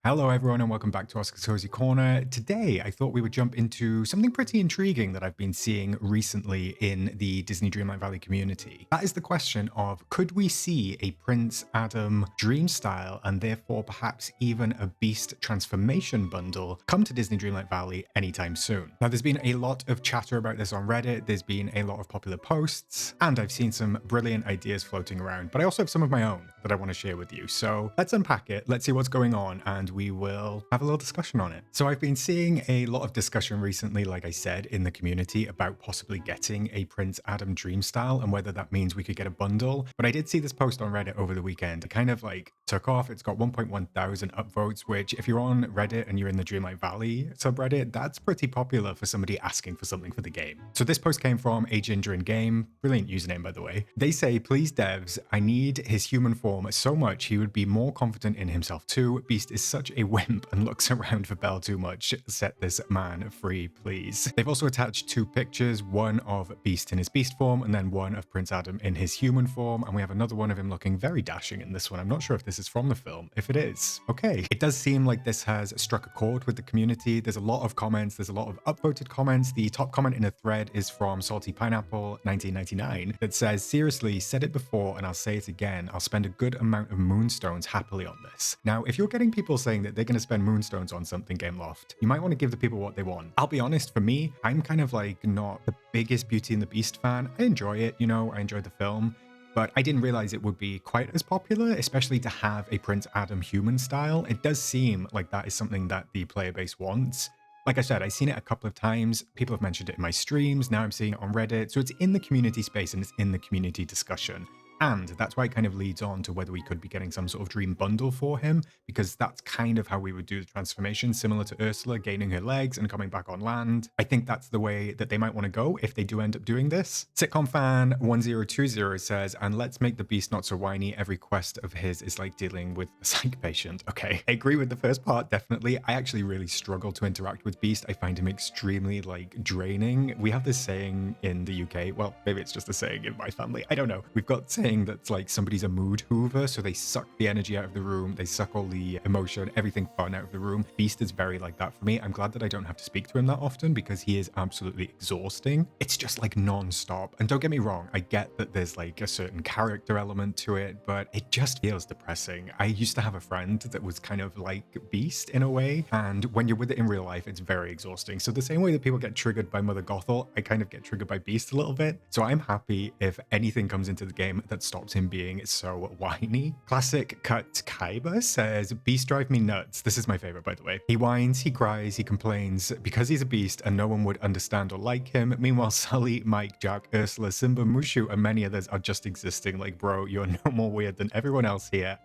Hello, everyone, and welcome back to Oscar's Cozy Corner. Today, I thought we would jump into something pretty intriguing that I've been seeing recently in the Disney Dreamlight Valley community. That is the question of, could we see a Prince Adam dream style and therefore perhaps even a Beast transformation bundle come to Disney Dreamlight Valley anytime soon? Now, there's been a lot of chatter about this on Reddit, there's been a lot of popular posts, and I've seen some brilliant ideas floating around, but I also have some of my own that I want to share with you. So let's unpack it, let's see what's going on, and we will have a little discussion on it. So I've been seeing a lot of discussion recently, like I said, in the community about possibly getting a Prince Adam dream style and whether that means we could get a bundle. But I did see this post on Reddit over the weekend. It kind of like took off. It's got 1.1 thousand upvotes, which if you're on Reddit and you're in the Dreamlight Valley subreddit, that's pretty popular for somebody asking for something for the game. So this post came from a Ginger in Game, brilliant username by the way. They say, please devs, I need his human form so much he would be more confident in himself too. Beast is such a wimp and looks around for Belle too much. Set this man free, please. They've also attached two pictures, one of Beast in his beast form and then one of Prince Adam in his human form. And we have another one of him looking very dashing in this one. I'm not sure if this is from the film. If it is, okay. It does seem like this has struck a chord with the community. There's a lot of comments. There's a lot of upvoted comments. The top comment in a thread is from Salty Pineapple 1999 that says, seriously, said it before and I'll say it again. I'll spend a good amount of Moonstones happily on this. Now, if you're getting people saying that they're going to spend Moonstones on something, Gameloft, you might want to give the people what they want. I'll be honest, for me, I'm kind of like not the biggest Beauty and the Beast fan. I enjoy it, you know, I enjoyed the film, but I didn't realize it would be quite as popular, especially to have a Prince Adam human style. It does seem like that is something that the player base wants. Like I said, I've seen it a couple of times. People have mentioned it in my streams. Now I'm seeing it on Reddit. So it's in the community space and it's in the community discussion. And that's why it kind of leads on to whether we could be getting some sort of dream bundle for him, because that's kind of how we would do the transformation, similar to Ursula gaining her legs and coming back on land. I think that's the way that they might want to go if they do end up doing this. Sitcom fan 1020 says, and let's make the Beast not so whiny. Every quest of his is like dealing with a psych patient. Okay, I agree with the first part, definitely. I actually really struggle to interact with Beast. I find him extremely like draining. We have this saying in the UK, well, maybe it's just a saying in my family, I don't know. We've got saying that's like somebody's a mood hoover, so they suck the energy out of the room, they suck all the emotion, everything fun out of the room. Beast is very like that for me. I'm glad that I don't have to speak to him that often because he is absolutely exhausting. It's just like non-stop. And don't get me wrong, I get that there's like a certain character element to it, but it just feels depressing. I used to have a friend that was kind of like Beast in a way, and when you're with it in real life, it's very exhausting. So the same way that people get triggered by Mother Gothel, I kind of get triggered by Beast a little bit. So I'm happy if anything comes into the game that stops him being so whiny. Classic Cut Kaiba says, Beast drive me nuts. This is my favorite, by the way. He whines, he cries, he complains because he's a beast and no one would understand or like him. Meanwhile, Sully, Mike, Jack, Ursula, Simba, Mushu, and many others are just existing like, bro, you're no more weird than everyone else here.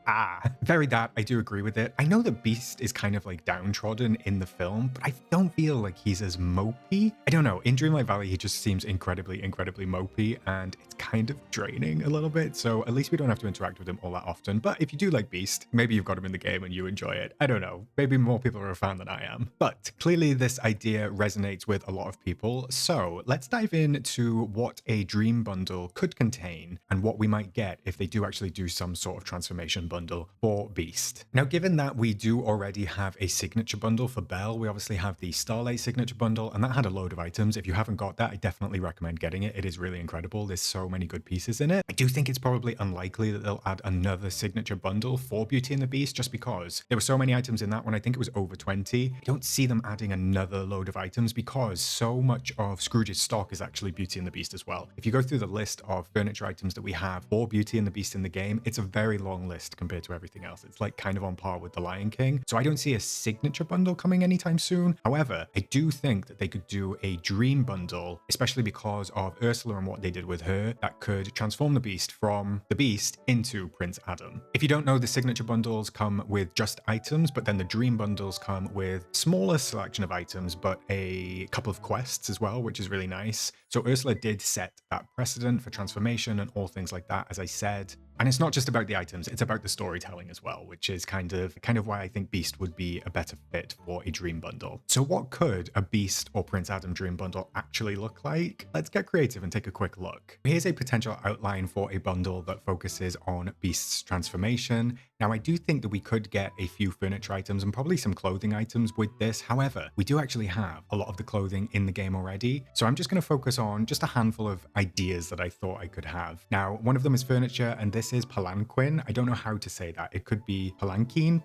Very that, I do agree with it. I know that Beast is kind of like downtrodden in the film, but I don't feel like he's as mopey. I don't know, in Dreamlight Valley, he just seems incredibly mopey, and it's kind of draining a little bit. So at least we don't have to interact with him all that often. But if you do like Beast, maybe you've got him in the game and you enjoy it. I don't know. Maybe more people are a fan than I am. But clearly this idea resonates with a lot of people. So let's dive into what a dream bundle could contain and what we might get if they do actually do some sort of transformation bundle for Beast. Now, given that we do already have a signature bundle for Belle, we obviously have the Starlight signature bundle, and that had a load of items. If you haven't got that, I definitely recommend getting it. It is really incredible. There's so many good pieces in it. I do think it's probably unlikely that they'll add another signature bundle for Beauty and the Beast, just because there were so many items in that one. I think it was over 20. I don't see them adding another load of items because so much of Scrooge's stock is actually Beauty and the Beast as well. If you go through the list of furniture items that we have for Beauty and the Beast in the game, it's a very long list compared to everything else. It's like kind of on par with the Lion King. So I don't see a signature bundle coming anytime soon. However, I do think that they could do a dream bundle, especially because of Ursula and what they did with her, that could transform the Beast from the Beast into Prince Adam. If you don't know, the signature bundles come with just items, but then the dream bundles come with smaller selection of items, but a couple of quests as well, which is really nice. So Ursula did set that precedent for transformation and all things like that, as I said. And it's not just about the items, it's about the storytelling as well, which is kind of why I think Beast would be a better fit for a dream bundle. So what could a Beast or Prince Adam dream bundle actually look like? Let's get creative and take a quick look. Here's a potential outline for a bundle that focuses on Beast's transformation. Now, I do think that we could get a few furniture items and probably some clothing items with this. However, we do actually have a lot of the clothing in the game already. So I'm just going to focus on just a handful of ideas that I thought I could have. Now, one of them is furniture, and this is palanquin. I don't know how to say that. It could be palanquin.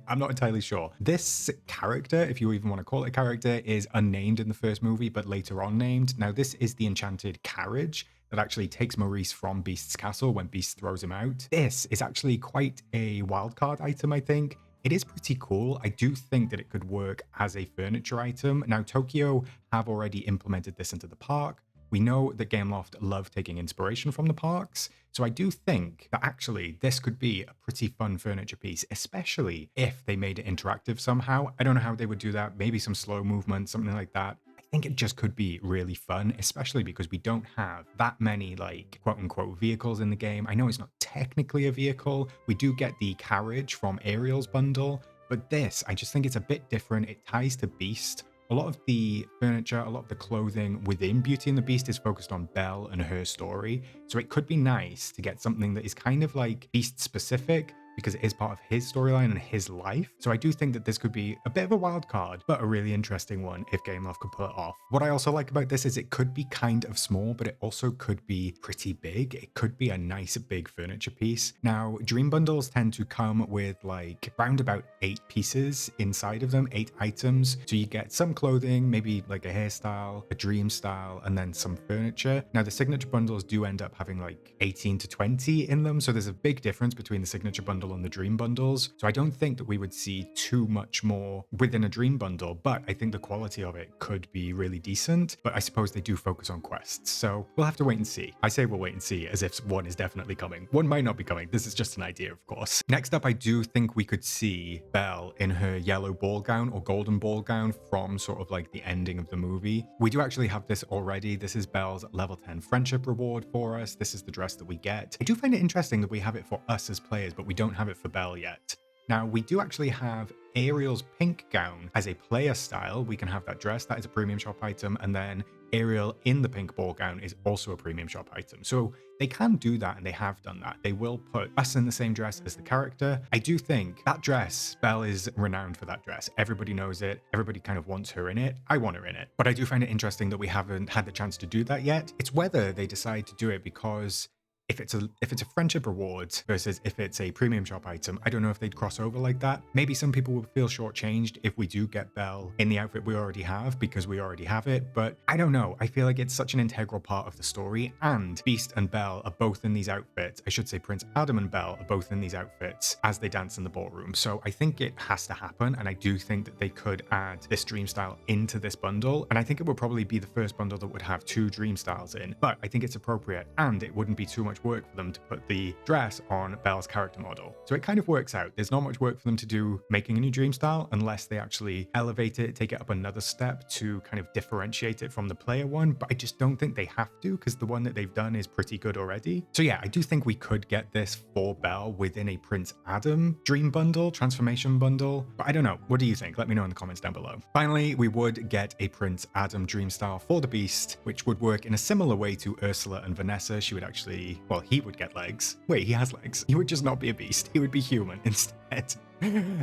I'm not entirely sure. This character, if you even want to call it a character, is unnamed in the first movie, but later on named. Now, this is the enchanted carriage that actually takes Maurice from Beast's castle when Beast throws him out. This is actually quite a wildcard item, I think. It is pretty cool. I do think that it could work as a furniture item. Now, Tokyo have already implemented this into the park. We know that Gameloft love taking inspiration from the parks, so I do think that actually this could be a pretty fun furniture piece, especially if they made it interactive somehow. I don't know how they would do that, maybe some slow movement, something like that. I think it just could be really fun, especially because we don't have that many like quote unquote vehicles in the game. I know it's not technically a vehicle. We do get the carriage from Ariel's bundle, but this, I just think it's a bit different. It ties to Beast. A lot of the furniture, a lot of the clothing within Beauty and the Beast is focused on Belle and her story. So it could be nice to get something that is kind of like Beast specific, because it is part of his storyline and his life. So I do think that this could be a bit of a wild card, but a really interesting one if Gameloft could pull it off. What I also like about this is it could be kind of small, but it also could be pretty big. It could be a nice big furniture piece. Now, dream bundles tend to come with like round about 8 pieces inside of them, 8 items. So you get some clothing, maybe like a hairstyle, a dream style, and then some furniture. Now, the signature bundles do end up having like 18 to 20 in them. So there's a big difference between the signature bundle and the dream bundles. So I don't think that we would see too much more within a dream bundle, but I think the quality of it could be really decent. But I suppose they do focus on quests. So we'll have to wait and see. I say we'll wait and see as if one is definitely coming. One might not be coming. This is just an idea, of course. Next up, I do think we could see Belle in her yellow ball gown or golden ball gown from sort of like the ending of the movie. We do actually have this already. This is Belle's level 10 friendship reward for us. This is the dress that we get. I do find it interesting that we have it for us as players, but we don't have it for Belle yet. Now, we do actually have Ariel's pink gown as a player style. We can have that dress. That is a premium shop item. And then Ariel in the pink ball gown is also a premium shop item. So they can do that, and they have done that. They will put us in the same dress as the character. I do think that dress, Belle is renowned for that dress. Everybody knows it. Everybody kind of wants her in it. I want her in it. But I do find it interesting that we haven't had the chance to do that yet. It's whether they decide to do it because if it's a friendship reward versus if it's a premium shop item, I don't know if they'd cross over like that. Maybe some people would feel shortchanged if we do get Belle in the outfit we already have because we already have it, but I don't know. I feel like it's such an integral part of the story, and Beast and Belle are both in these outfits. I should say Prince Adam and Belle are both in these outfits as they dance in the ballroom. So I think it has to happen, and I do think that they could add this dream style into this bundle, and I think it would probably be the first bundle that would have 2 dream styles in, but I think it's appropriate, and it wouldn't be too much work for them to put the dress on Belle's character model. So it kind of works out. There's not much work for them to do making a new dream style unless they actually elevate it, take it up another step to kind of differentiate it from the player one, but I just don't think they have to because the one that they've done is pretty good already. So yeah, I do think we could get this for Belle within a Prince Adam dream bundle, transformation bundle, but I don't know. What do you think? Let me know in the comments down below. Finally, we would get a Prince Adam dream style for the Beast, which would work in a similar way to Ursula and Vanessa. She would actually, well, he would get legs. Wait, he has legs. He would just not be a beast. He would be human instead.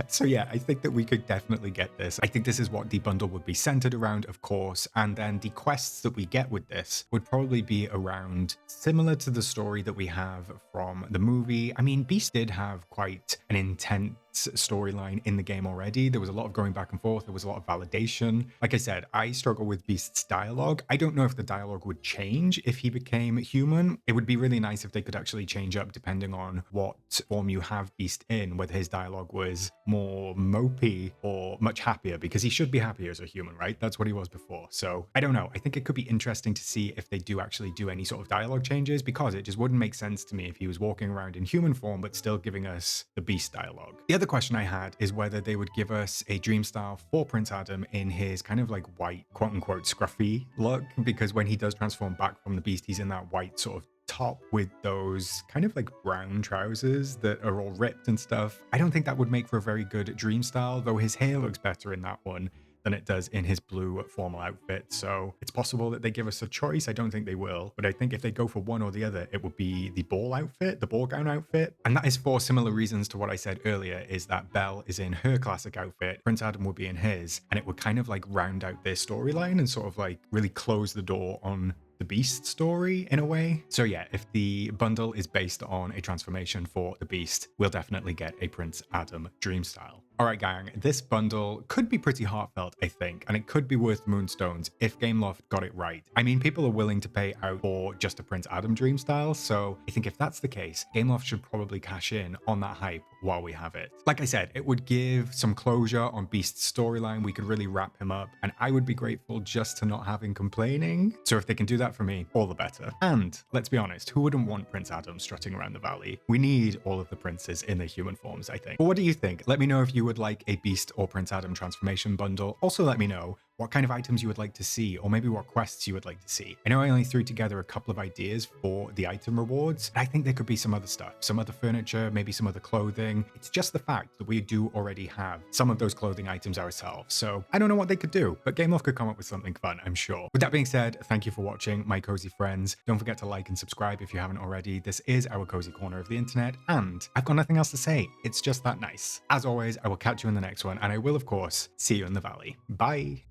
So yeah, I think that we could definitely get this. I think this is what the bundle would be centered around, of course, and then the quests that we get with this would probably be around similar to the story that we have from the movie. I mean, Beast did have quite an intense storyline in the game already. There was a lot of going back and forth. There was a lot of validation. Like I said, I struggle with Beast's dialogue. I don't know if the dialogue would change if he became human. It would be really nice if they could actually change up depending on what form you have Beast in, whether his dialogue was more mopey or much happier, because he should be happier as a human, right? That's what he was before. So I don't know. I think it could be interesting to see if they do actually do any sort of dialogue changes, because it just wouldn't make sense to me if he was walking around in human form but still giving us the Beast dialogue. The other question I had is whether they would give us a dream style for Prince Adam in his kind of like white, quote unquote, scruffy look, because when he does transform back from the Beast, he's in that white sort of top with those kind of like brown trousers that are all ripped and stuff. I don't think that would make for a very good dream style, though his hair looks better in that one than it does in his blue formal outfit. So it's possible that they give us a choice. I don't think they will, but I think if they go for one or the other, it would be the ball outfit, the ball gown outfit. And that is for similar reasons to what I said earlier, is that Belle is in her classic outfit, Prince Adam would be in his, and it would kind of like round out their storyline and sort of like really close the door on the Beast story in a way. So yeah, if the bundle is based on a transformation for the Beast, we'll definitely get a Prince Adam dream style. All right, gang, this bundle could be pretty heartfelt, I think, and it could be worth Moonstones if Gameloft got it right. I mean, people are willing to pay out for just a Prince Adam dream style, so I think if that's the case, Gameloft should probably cash in on that hype while we have it. Like I said, it would give some closure on Beast's storyline. We could really wrap him up, and I would be grateful just to not have him complaining. So if they can do that for me, all the better. And let's be honest, who wouldn't want Prince Adam strutting around the valley? We need all of the princes in their human forms, I think. But what do you think? Let me know if you would like a Beast or Prince Adam transformation bundle. Also, let me know what kind of items you would like to see, or maybe what quests you would like to see. I know I only threw together a couple of ideas for the item rewards, but I think there could be some other stuff, some other furniture, maybe some other clothing. It's just the fact that we do already have some of those clothing items ourselves, so I don't know what they could do, but Gameloft could come up with something fun, I'm sure. With that being said, thank you for watching, my cozy friends. Don't forget to like and subscribe if you haven't already. This is our cozy corner of the internet, and I've got nothing else to say. It's just that nice. As always, I will catch you in the next one, and I will, of course, see you in the valley. Bye!